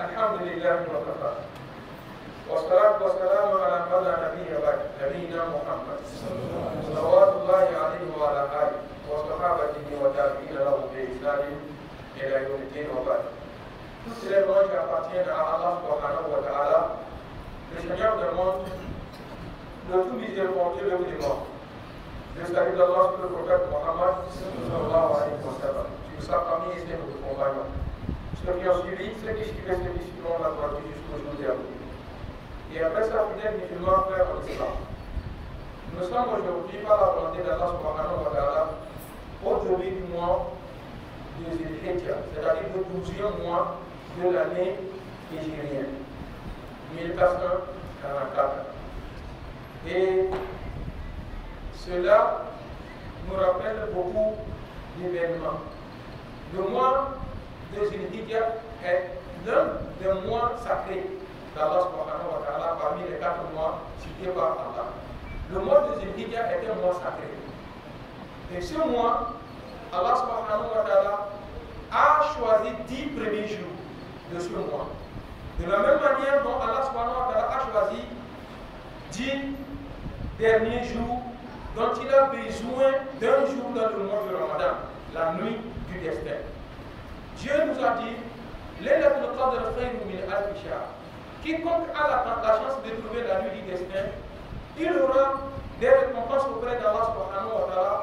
الحمد لله وكفى والصلاة والسلام على من لا نبي بعد نبينا محمد صلوات الله عليه وعلى آله وصحابته والتابعين له بإحسان إلى يوم الدين وبعد. Toutes les louanges appartiennent à Allah subhanahu wa ta'ala, le Seigneur du monde, le tout miséricordieux, le clément. Le salut d'Allah sur le prophète Mohammed sallallahu alayhi wa sallam, sur sa famille et ses compagnons. Ceux qui ont suivi, ceux qui suivaient, ceux qui suivront la droite jusqu'au jour dernier. Et après ça, fidèles musulmans, frères en islam. Nous sommes aujourd'hui, par la volonté d'Allah subhanahu wa ta'ala, au début du mois de Zul-Hijjah, c'est-à-dire le 12e mois de l'année hégirienne, 1444. Et cela nous rappelle beaucoup d'événements. Le mois de Zul-Hijjah est l'un des mois sacrés d'Allah subhanahu wa ta'ala parmi les 4 mois cités par Allah. Le mois de Zul-Hijjah est un mois sacré. Et ce mois, Allah subhanahu wa ta'ala a choisi 10 premiers jours de ce mois. De la même manière dont Allah subhanahu wa ta'ala a choisi 10 derniers jours dont il a besoin d'un jour dans le mois de Ramadan, la nuit du destin. Dieu nous a dit, Laylatul Qadr khayrun min alf shahr. Quiconque a la chance de trouver la nuit du destin, il aura des récompenses auprès d'Allah subhanahu wa ta'ala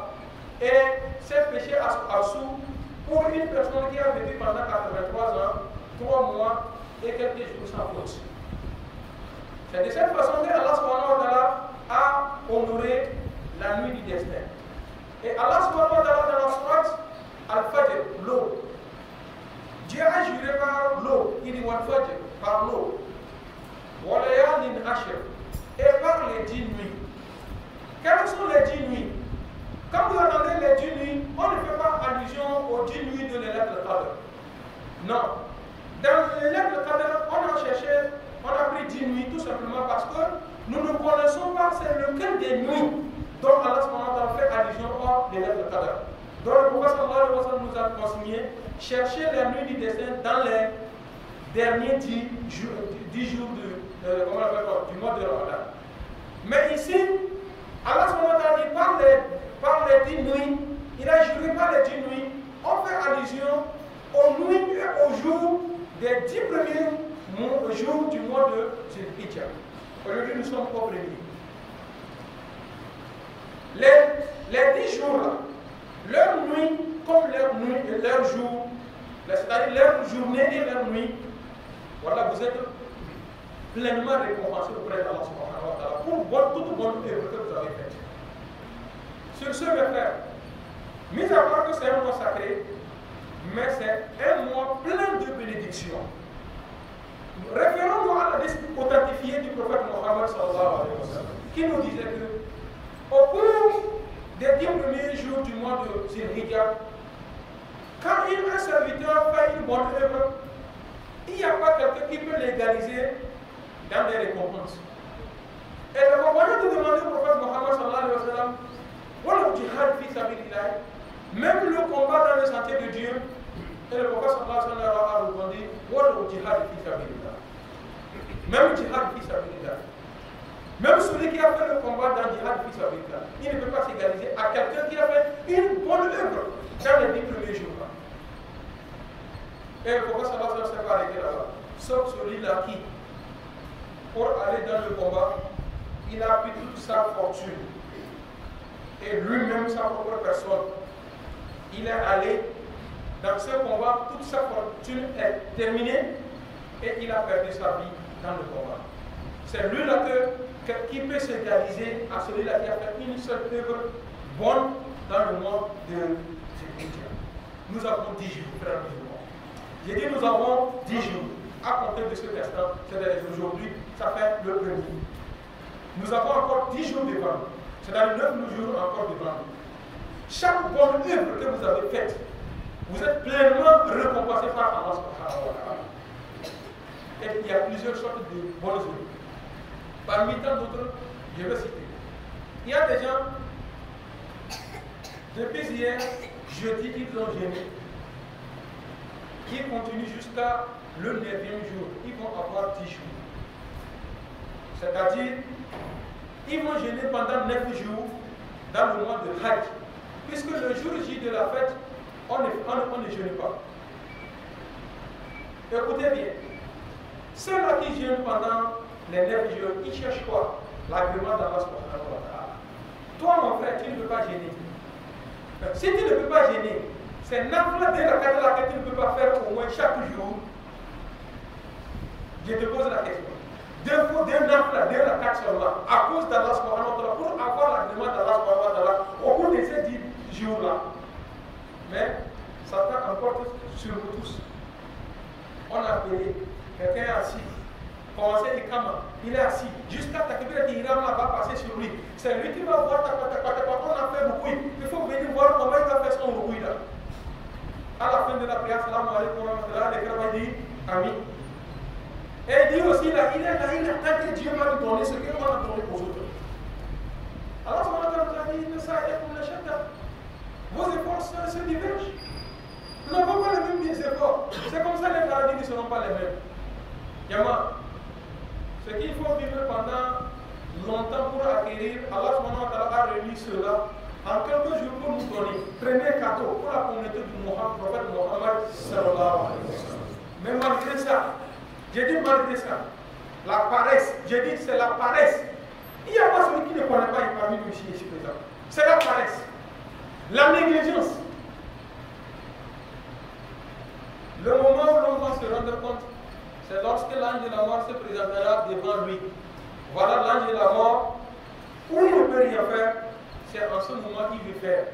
et ses péchés assous pour une personne qui a vécu pendant 83 ans, 3 mois et quelques jours sans faute. C'est de cette façon que Allah subhanahu wa ta'ala a honoré la nuit du destin. Et Allah subhanahu wa ta'ala dans la sourate Al-Fajr, l'eau. Dieu a juré par l'eau, il dit Wal-Fajr, par l'eau. Walayalin Ashr, et par les 10 nuits. Quelles sont les 10 nuits? Quand vous entendez les 10 nuits, on ne fait pas allusion aux 10 nuits de Laylatul Qadr. Non. Dans Laylatul Qadr, on a pris 10 nuits tout simplement parce que nous ne connaissons pas c'est lequel des nuits dont Allah fait allusion à Laylatul Qadr. Donc le prophète sallallahu alayhi wa sallam nous a consigné chercher la nuit du destin dans les derniers 10 jours du mois de Ramadan. Mais ici, Allah dit par les 10 nuits, il a juré par les 10 nuits, on fait allusion aux nuits et aux jours des 10 premiers jours du mois de Zul-Hijjah. Aujourd'hui, nous sommes au premier. Les 10 jours là, leur nuit comme leur nuit et leur jour, c'est-à-dire leur journée et leur nuit, voilà, vous êtes pleinement récompensés auprès d'Allah subhanahu wa ta'ala pour toute bonne œuvre que vous avez faite. Sur ce, mes frères, mis à part que c'est un mois sacré, mais c'est un mois plein de bénédictions. Référons-nous à la liste authentifiée du prophète Mohammed sallallahu alayhi wa sallam, qui nous disait que au cours des 10 premiers jours du mois de Zul-Hijjah, quand un serviteur fait une bonne œuvre, il n'y a pas quelqu'un qui peut l'égaliser dans des récompenses. Et le compagnon de demander au prophète Mohammed sallallahu alayhi wa sallam, voilà le djihad fi sabilillah, même le combat dans le sentier de Dieu, et le prophète sallallahu alayhi wa sallam a répondu, voilà le djihad fi sabilillah. Même le djihad fi sabilillah. Même celui qui a fait le combat dans le djihad fi sabilillah, il ne peut pas s'égaliser à quelqu'un qui a fait une bonne œuvre dans les 10 premiers jours. Et le prophète sallallahu alayhi wa sallam s'est pas arrêté là-bas. Sauf celui-là qui, pour aller dans le combat, il a pris toute sa fortune. Et lui-même, sa propre personne, il est allé dans ce combat, toute sa fortune est terminée et il a perdu sa vie dans le combat. C'est lui-là qui peut s'égaliser à celui-là qui a fait une seule œuvre bonne dans le mois de Zul-Hijjah. Nous avons 10 jours, frères musulmans. J'ai dit nous avons 10 jours. À compter de cet instant, c'est-à-dire aujourd'hui, ça fait le premier. Nous avons encore 10 jours devant nous. C'est-à-dire 9 jours encore devant nous. Chaque bonne œuvre que vous avez faite, vous êtes pleinement récompensé par Allah subhanahu wa ta'ala. Et il y a plusieurs sortes de bonnes œuvres. Parmi tant d'autres, je vais citer. Il y a des gens, depuis hier, jeudi, ils ont gêné. qui continue jusqu'à le 9e jour. Ils vont avoir 10 jours. C'est-à-dire, ils vont jeûner pendant 9 jours dans le mois de Hajj. Puisque le jour J de la fête, on ne jeûne pas. Écoutez bien. Ceux-là qui jeûnent pendant les 9 jours, ils cherchent quoi? L'agrément d'Allah subhanahu wa ta'ala. Toi, mon frère, tu ne peux pas gêner. Si tu ne peux pas gêner, c'est nafla de la kadala que tu ne peux pas faire au moins chaque jour. Je te pose la question. Deux nafla, deux la 4 seulement, à cause d'Allah subhanahu wa ta'ala, pour avoir l'agrément d'Allah subhanahu wa ta'ala au cours de ces 10 jours-là. Mais Satan emporte sur nous tous. On a appelé, quelqu'un est assis. Commencer Ikama, il est assis. Jusqu'à Takbir Ihram va passer sur lui. C'est lui qui va voir on a fait beaucoup. Il faut venir voir comment il va faire son rukuy là. À la fin de la prière, salam alaikum wa rahmatullah, les frères dit Amin. Et il dit aussi là, il attend que Dieu va lui donner ce qu'il va donner aux autres. Alors, ce qu'on a dit, ça est pour le chacun. Vos efforts se divergent. Nous n'avons pas les mêmes efforts. C'est comme ça les paradis ne seront pas les mêmes. Yama, ce qu'il faut vivre pendant longtemps pour acquérir, Allah subhanahu wa ta'ala a remis cela en quelques jours pour nous donner. Premier cadeau pour la communauté du prophète Mohammed sallallahu alayhi wa sallam. Mais malgré ça, j'ai dit malgré ça, la paresse, j'ai dit c'est la paresse. Il n'y a pas celui qui ne connaît pas parmi nous ici présent. C'est la paresse, la négligence. Le moment où l'on va se rendre compte, c'est lorsque l'ange de la mort se présentera devant lui. Voilà l'ange de la mort, où il ne peut rien faire, c'est en ce moment qu'il veut faire.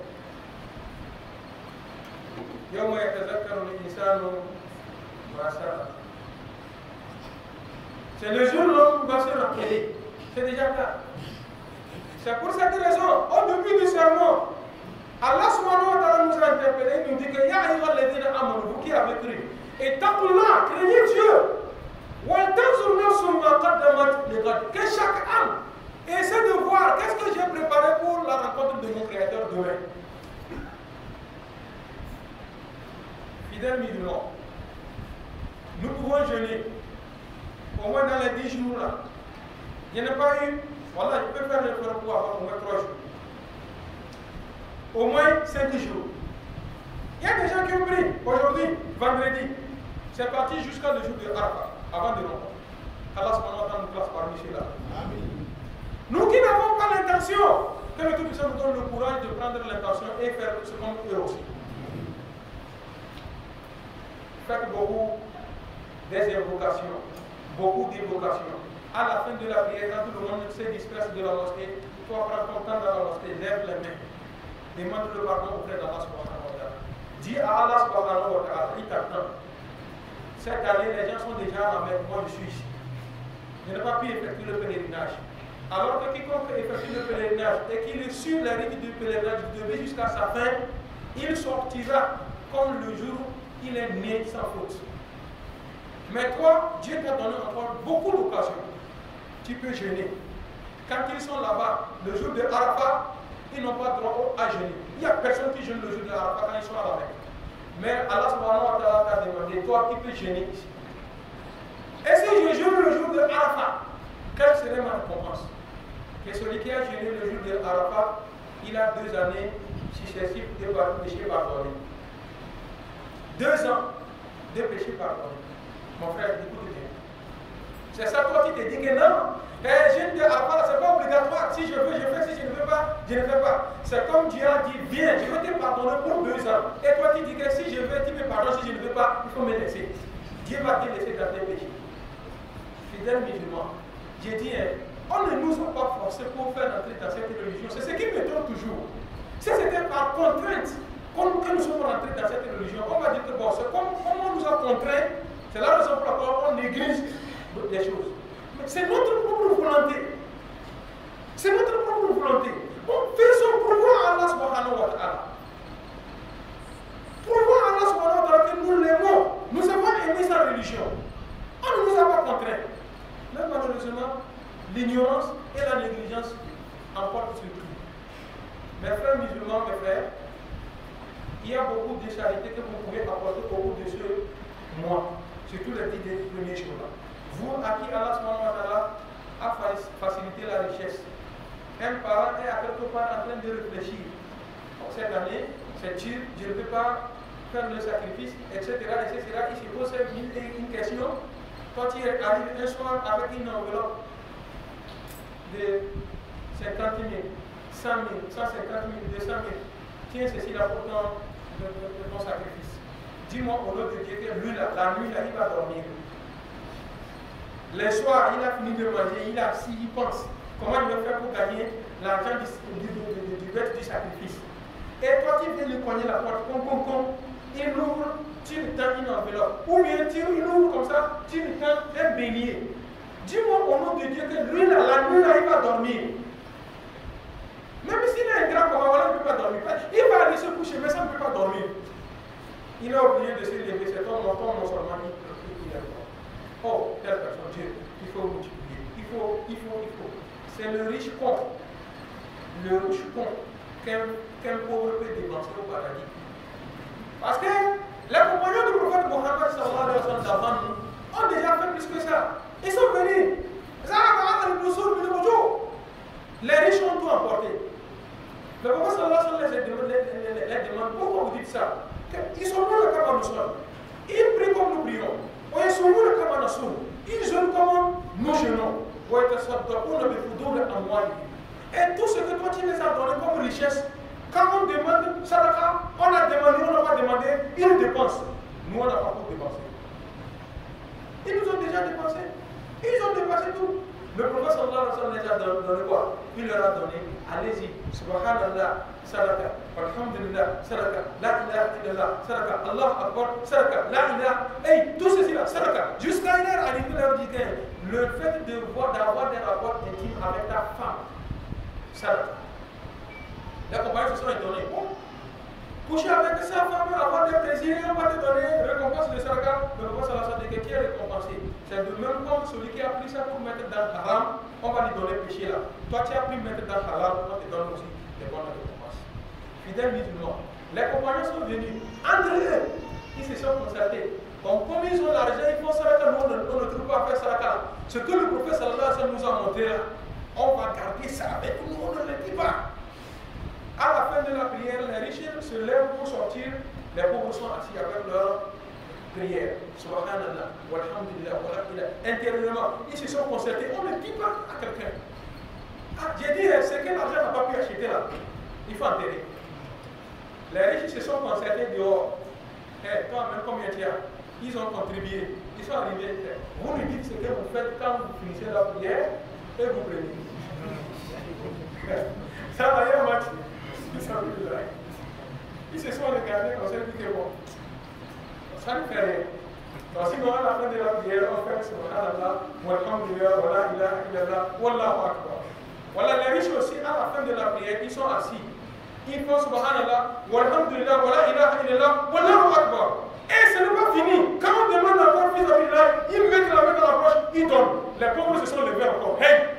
C'est le jour où l'homme va se rappeler. C'est déjà tard. C'est pour cette raison, au début du sermon, Allah subhanahu wa ta'ala nous a interpellés, il nous dit que Ya ayyuhal ladhina amanu, vous qui avez cru, et taqullah, craignez Dieu. Que chaque âme essaie de voir qu'est-ce que j'ai préparé pour la rencontre de mon Créateur demain. Fidèles musulmans, nous pouvons jeûner au moins dans les 10 jours là. Je n'ai pas eu, voilà, je peux faire l'effort pour avoir au moins 3 jours. Au moins 5 jours. Il y a des gens qui ont pris aujourd'hui, vendredi. C'est parti jusqu'à le jour de Arafat, avant de rencontrer. Allah subhanahu wa ta'ala nous place parmi ceux-là. Nous qui n'avons pas l'intention, que le Tout-Puissant nous donne le courage de prendre l'intention et faire ce qu'on peut aussi. Faites beaucoup des invocations, beaucoup d'évocations. À la fin de la prière, quand tout le monde se disperse de la mosquée, toi prends ton temps dans la mosquée, lève les mains, demande le pardon auprès d'Allah subhanahu wa ta'ala. Dis à Allah subhanahu wa ta'ala, il t'attend. Cette année, les gens sont déjà à la mer, moi je suis ici. Je n'ai pas pu effectuer le pèlerinage. Alors que quiconque effectue le pèlerinage et qu'il est sur la rite du pèlerinage du début jusqu'à sa fin, il sortira comme le jour où il est né sans faute. Mais toi, Dieu t'a donné encore beaucoup d'occasions. Tu peux jeûner. Quand ils sont là-bas, le jour de Arafat, ils n'ont pas droit à jeûner. Il n'y a personne qui jeûne le jour de Arafat quand ils sont à la mer. Mais Allah subhanahu wa ta'ala t'a demandé, toi qui peux jeûner ici. Et si je jeûne le jour de Arafat, quelle serait ma récompense? Que celui qui a jeûné le jour de Arafat, il a 2 années successives de péchés pardonnés. 2 ans de péchés pardonnés. Mon frère, écoute bien. C'est ça toi qui te dis que non, jeûne de Arafat, ce n'est pas obligatoire. Si je veux, je fais. Si je ne veux pas, je ne fais pas. C'est comme Dieu a dit, viens, je vais te pardonner pour 2 ans. Et toi qui dis que si je veux, tu me pardonnes. Si je ne veux pas, il faut me laisser. Dieu va te laisser dans tes péchés. Fidèles musulmans, j'ai dit, on ne nous a pas forcé pour faire entrer dans cette religion. C'est ce qui m'étonne toujours. Si c'était par contrainte que nous sommes rentrés dans cette religion, on va dire que bon, c'est comme on nous a contraints, c'est la raison pour laquelle on néglige des choses. Mais c'est notre propre volonté. C'est notre propre volonté. On fait son pouvoir à Allah subhanahu wa ta'ala. Prouvons à Allah subhanahu wa ta'ala que nous l'aimons. Nous avons aimé sa religion. On ne nous a pas contraints. Mais malheureusement, l'ignorance et la négligence emportent sur tout. Mes frères musulmans, mes frères, il y a beaucoup de charité que vous pouvez apporter au bout de ceux mois, surtout les 10 premiers jours là. Vous, à qui Allah subhanahu wa ta'ala a facilité la richesse, un parent est à quelque part en train de réfléchir. Cette année, c'est dur, je ne peux pas faire le sacrifice, etc. Il se pose une question. Quand il arrive un soir avec une enveloppe de 50 000, 100 000, 150 000, 200 000, tiens ceci là pour ton sacrifice. Dis-moi au nom de Dieu que lui là, la nuit là, il va dormir. Le soir, il a fini de manger, il pense comment il va faire pour gagner l'argent du bête du sacrifice. Et toi, tu viens lui cogner la porte, il ouvre, tu lui tends une enveloppe. Ou bien il ouvre comme ça, tu lui tends un bélier. Dis-moi au nom de Dieu que lui là, la nuit là, il va dormir. Même s'il est un grand papa, voilà, il ne peut pas dormir. Il va aller se coucher, mais ça ne peut pas dormir. Il a oublié de se lever, c'est ton non seulement il est mort. Oh, telle personne, Dieu, il faut multiplier. Il faut. C'est le riche con. Le riche con qu'un pauvre peut dépenser au paradis. Parce que les compagnons du prophète Mohammed sallallahu alayhi wa sallam d'avant nous ont déjà fait plus que ça. Ils sont venus. Les riches ont tout emporté. Le prophète sallallahu alayhi wa sallam les demande pourquoi vous dites ça? Ils sont nous le Kaaba nous. Ils prient comme nous prions. Ils sont nous le Kaaba nous. Ils jeûnent comme nous jeûnons. Et tout ce que toi tu les as donné comme richesse, quand on demande sadaka, on a demandé, on n'a pas demandé, ils dépensent. Nous on n'a pas pour dépenser. Ils nous ont déjà dépensé. Ils ont dépassé tout. Le prophète sallallahu alayhi wa sallam les a donné quoi? Il leur a donné, allez-y, subhanallah, sadaka, alhamdulillah, sadaka, la ilaha illallah, sadaka, Allah akbar, sadaka, la ilaha, hey, tout ceci là, sadaka. Jusqu'à il est arrivé leur dit que le fait d'avoir des rapports intimes avec ta femme, sadaka. Les compagnons se sont étonnés. Bon, coucher avec sa femme, avoir des plaisirs, on va te donner récompense de sadaka. Le prophète sallallahu alayhi wa sallam dit qui est récompensé. C'est de même comme celui qui a pris ça pour mettre dans le haram, on va lui donner péché là. Toi tu as pris mettre dans le halal, on te donne aussi des bonnes récompenses. Fidèles musulmans, les compagnons sont venus, entre eux, ils se sont concertés. Donc comme ils ont l'argent, ils font sadaka, nous on ne trouve pas à faire sadaka. Ce que le prophète sallallahu alayhi wa sallam nous a montré là, on va garder ça avec nous, on ne le dit pas. À la fin de la prière, les riches se lèvent pour sortir, les pauvres sont assis avec leur prière. Subhanallah, walhamdulillah, walhamdulillah. Intérieurement, ils se sont concertés. On ne dit pas à quelqu'un. Ah, j'ai dit, c'est que l'argent n'a pas pu acheter là. Il faut enterrer. Les riches se sont concertés dehors. Hey, toi, même combien tu as? Ils ont contribué. Ils sont arrivés. Vous lui dites ce que vous faites quand vous finissez la prière et vous prenez. Ça va y avoir match. Ils se sont regardés comme ça, ils disaient bon. Ça ne fait rien. Donc sinon, à la fin de la prière, on fait subhanallah, walhamdulillah, wala ilaha illallah, wallahu akbar. Voilà, les riches aussi, à la fin de la prière, ils sont assis. Ils font subhanallah, walhamdulillah, wala ilaha illallah, wallahu akbar. Et ce n'est pas fini. Quand on demande encore fils d'Allah, ils mettent la main dans la poche, ils donnent. Les pauvres se sont levés encore. Hey,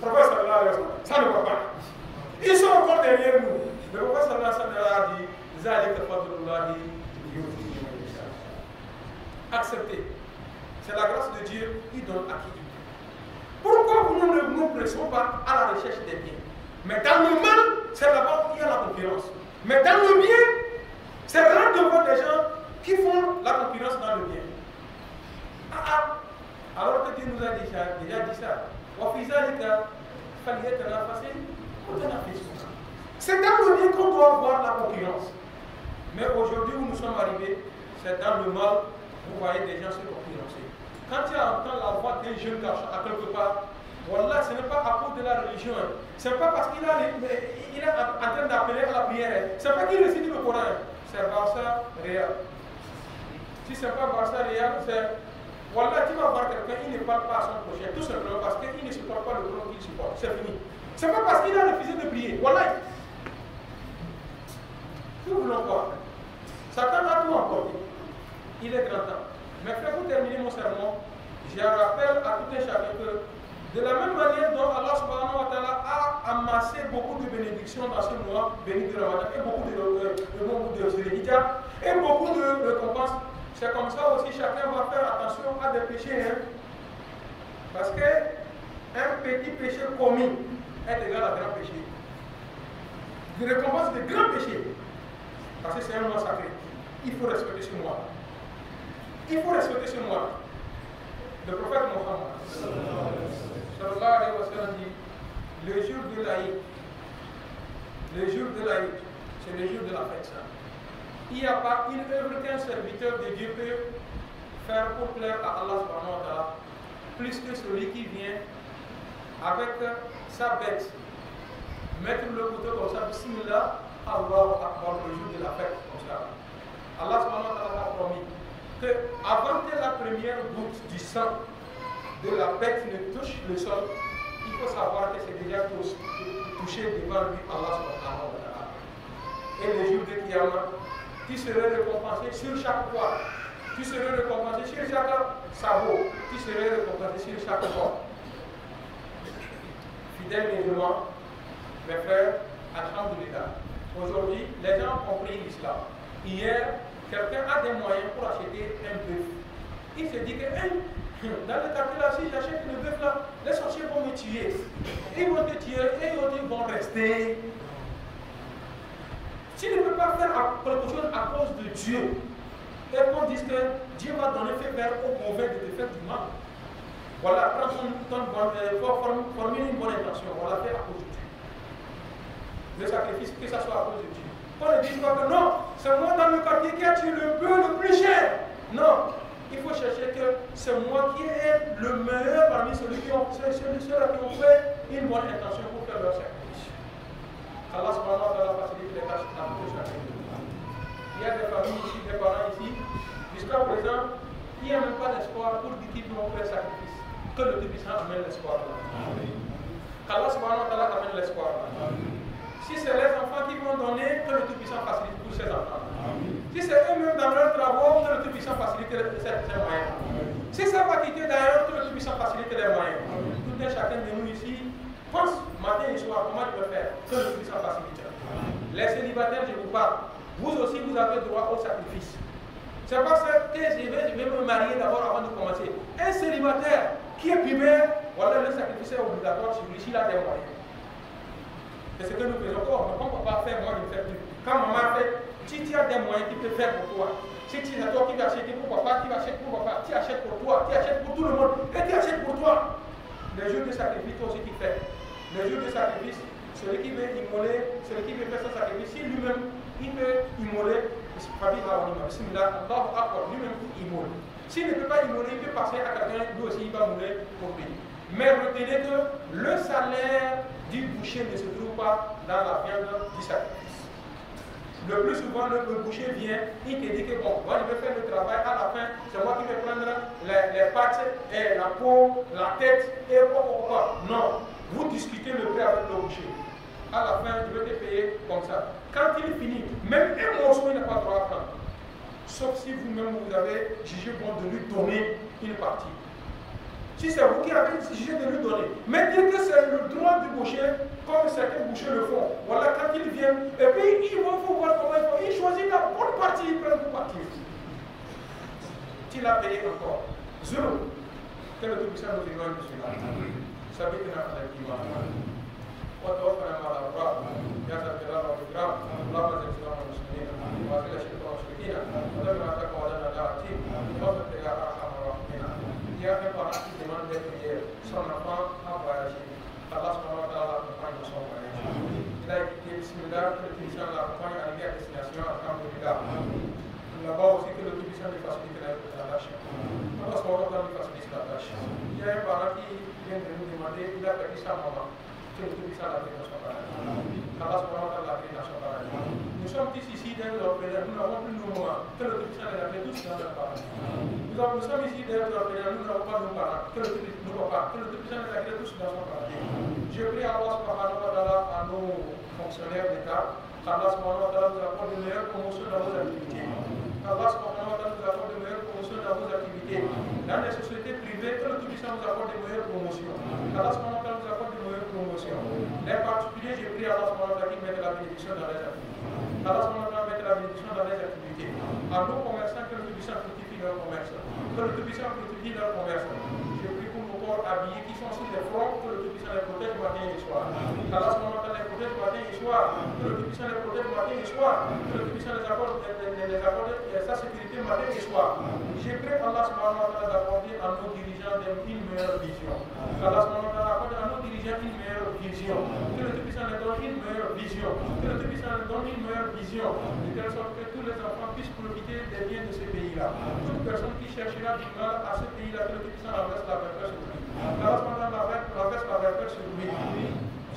prophète sallallahu alayhi wa sallam, ça ne va pas. Ils sont encore derrière nous. Le prophète sallallahu alayhi wa sallam a dit, zalika fadlullahi yu'tihi man yasha. Acceptez. C'est la grâce de Dieu, il donne à qui il veut. Pourquoi nous ne nous pressons pas à la recherche des biens? Mais dans le mal, c'est là-bas où il y a la concurrence. Mais dans le bien, c'est rare de voir des gens qui font la concurrence dans le bien. Alors que Dieu nous a déjà dit ça. C'est dans le bien qu'on doit voir la concurrence. Mais aujourd'hui où nous sommes arrivés, c'est dans le mal. Vous voyez des gens se concurrencer. Quand tu entends la voix d'un jeune garçon à quelque part, voilà, ce n'est pas à cause de la religion. Ce n'est pas parce qu'il est en train d'appeler à la prière. Ce n'est pas qu'il récite le Coran. C'est Barça Réal. Si ce n'est pas Barça Réal, c'est. Voilà, tu vas voir quelqu'un, il ne parle pas à son prochain. Tout simplement parce qu'il ne supporte pas le Coran qu'il supporte. C'est fini. Ce n'est pas parce qu'il a refusé de prier. Voilà. Nous voulons quoi? Satan a tout emporté. Il est grand temps. Mais pour terminer mon sermon, je rappelle à tout un chacun que de la même manière dont Allah subhanahu wa ta'ala a amassé beaucoup de bénédictions dans ce mois béni de Ramadan et beaucoup de hijab et beaucoup de récompenses, C'est comme ça aussi, chacun va faire attention à des péchés. Hein? Parce qu'un petit péché commis est égal à un grand péché. Il récompense de grands péchés. Parce que c'est un mois sacré. Il faut respecter ce mois. Il faut respecter ce mois. Le prophète Mohammed sallallahu alayhi wa sallam dit, le jour de l'Aïd, c'est le jour de la fête. Il n'y a pas une œuvre qu'un serviteur de Dieu peut faire pour plaire à Allah subhanahu wa ta'ala, plus que celui qui vient avec sa bête, mettre le couteau comme ça, bismillah, Allahu Akbar, le jour de la fête, comme ça. Allah subhanahu wa ta'ala a promis que avant que la première goutte du sang de la bête ne touche le sol, il faut savoir que c'est déjà touché devant lui Allah subhanahu wa ta'ala. Et le jour de Kiyama, tu serais récompensé sur chaque fois. Tu serais récompensé sur chaque sabot. Tu serais récompensé sur chaque fois. Fidèles musulmans, mes frères, alhamdulillah. Aujourd'hui, les gens ont compris l'islam. Hier, quelqu'un a des moyens pour acheter un bœuf. Il se dit que dans le quartier là, si j'achète le bœuf là, les sorciers vont me tuer. Ils vont te tuer et ils vont rester. Tu ne peux pas faire quelque chose à cause de Dieu, et qu'on dise que Dieu va donner fait vert au mauvais de te faire du mal. Voilà, formuler une bonne intention, on l'a fait à cause de Dieu. Le sacrifice, que ça soit à cause de Dieu. On ne dit pas que non, c'est moi dans le quartier qui a tué le bœuf le plus cher. Non, il faut chercher que c'est moi qui est le meilleur parmi ceux qui ont fait une bonne intention pour faire leur sacrifice. Allah subhanahu wa ta'ala facilite les tâches à tout chacun. Il y a des familles ici, des parents ici, jusqu'à présent, il n'y a même pas d'espoir pour dire qu'ils vont faire sacrifice. Que le Tout-Puissant amène l'espoir là. Qu'Allah subhanahu wa ta'ala amène l'espoir là. Si c'est les enfants qui vont donner, que le Tout-Puissant facilite pour ces enfants. Si c'est eux-mêmes dans leurs travaux, que le Tout-Puissant facilite ces moyens. Si ça va quitter d'ailleurs, que le Tout-Puissant facilite les moyens. Tout un chacun de nous ici pense matin et soir comment je peux faire, que le Tout-Puissant facilite. Les célibataires, je vous parle, vous aussi vous avez droit au sacrifice. C'est parce que je vais me marier d'abord avant de commencer. Un célibataire qui est primaire, voilà, le sacrifice est obligatoire sur lui s'il a des moyens. C'est ce que nous faisons. Oh, on ne peut pas faire, moi je ne fais plus. Quand maman fait, si tu as des moyens, tu peux faire pour toi. Si tu es toi qui vas acheter pour papa, tu achètes pour papa, tu achètes pour toi, tu achètes pour tout le monde, et tu achètes pour toi. Les jours de sacrifice, toi aussi tu fais. Les jours de sacrifice, celui qui veut immoler, celui qui veut faire son sacrifice, si lui-même il peut immoler, lui-même il immole. S'il ne peut pas immoler, il peut passer à quelqu'un, lui aussi il va mouler pour lui. Mais retenez que le salaire du boucher ne se trouve pas dans la viande du sacrifice. Le plus souvent, le boucher vient, il te dit que bon, moi je vais faire le travail, à la fin, c'est moi qui vais prendre les pattes, et la peau, la tête, et quoi. Non, vous discutez le prix avec le boucher. À la fin, je vais te payer comme ça. Quand il finit, même un morceau, il n'a pas le droit à prendre. Sauf si vous-même vous avez jugé bon de lui donner une partie. Si c'est vous qui avez jugé de lui donner, mais dire que c'est le droit du boucher, comme certains bouchers le font. Voilà, quand ils viennent, et puis ils vont voir comment ils font. Ils choisissent la bonne partie, ils prennent une partie. Tu l'as payé encore. Zéro. Que le Tout-Puissant nous éloigne de cela. Sabitna al-Iman. وتوفنا مع الأبرار يا ذا الجلال والإكرام اللهم اجعل الإسلام والمسلمين وأذل الشرك والمشركين ودمر أعداءك وأعداءنا الدين وفق يا أرحم الراحمين يا رب العالمين لمن ذكر صنفا أبواب Allah subhanahu wa ta'ala accompagne nos enfants. Il a écouté Bismillah, que le Tout-Puissant l'accompagne à la destination, alhamdulillah. Là-bas aussi que le Tout-Puissant lui facilite la tâche. Allah subhanahu wa ta'ala lui facilite la tâche. Il y a un parent qui vient de nous demander, il a perdu sa maman. Que le Tout-Puissant l'a fait dans son paradis. Allah subhanahu wa ta'ala l'a fait dans son paradis. Nous sommes tous ici dans l'orphelin, nous n'avons plus nos moments. Que le Tout-Puissant les a fait tous dans leur paradis. Nous sommes ici dans l'orphelin, nous n'avons pas nos parents. Que le Tout-Puissant les a fait tous dans son paradis. Je prie Allah subhanahu wa ta'ala à nos fonctionnaires d'État. Allah subhanahu wa ta'ala nous apporte de meilleures promotions dans vos activités. Allah subhanahu wa ta'ala nous apporte de meilleures promotions dans vos activités. Dans les sociétés privées, que le Tout-Puissant nous apporte de meilleures promotions. Allah subhanahu wa ta'ala nous apporte de meilleures promotions. Les particuliers, je prie Allah subhanahu wa ta'ala qui mette la bénédiction dans les activités. Allah subhanahu wa ta'ala mette la bénédiction Tout-Puissant dans les activités. À nos commerçants, que le Tout-Puissant fructifie leur commerce. Que le Tout-Puissant fructifie leur commerce. Je prie pour nos corps habillés qui sont sur les fronts, que le Tout-Puissant les protège matin et soir. Allah les protège matin et soir. Que le Tout-Puissant les protège matin et soir. Que le Tout-Puissant les accorde sa sécurité matin et soir. Je prie Allah d'accorder à nos dirigeants une meilleure vision. Allah accorde à nos dirigeants une meilleure vision. Que le Tout-Puissant les donne une meilleure vision. Que le Tout-Puissant les donne une meilleure vision. De telle sorte que tous les enfants puissent profiter des biens de ce pays-là. Toute personne qui cherchera du mal à ce pays-là, que le Tout-Puissant renverse la vainqueur sur lui. Allah renverse la vainqueur sur lui.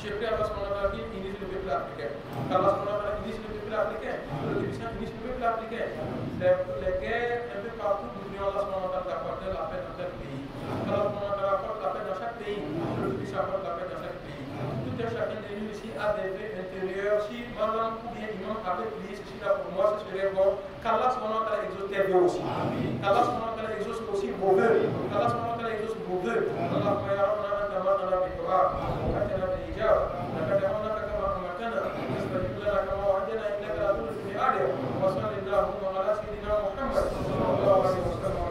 Je prie à Allah qui unisse le peuple africain. Allah unisse le peuple africain. Que le Tout-Puissant unisse le peuple africain. Les guerres un peu partout, nous prions Allah d'accorder la paix dans chaque pays. Allah accorde la paix dans chaque pays. Que le Tout-Puissant accorde la paix dans chaque pays. Tout et chacun de nous ici a des vœux intérieurs. Si Madame ou bien Imam avait prié ceci là pour moi, ce serait bon. Qu'Allah exauce tes vœux aussi. Qu'Allah exauce aussi vos vœux. Qu'Allah exauce vos vœux. Allahumma ya Rabbana anta ma'ana bi du'a wa atina bi ijaba. Laqad amanaka kama amartana. Nastajib lana kama wa'adana innaka la tukhlifu al-mi'ad. Wa sallallahu ala sayyidina Muhammad sallallahu alaihi wasallam.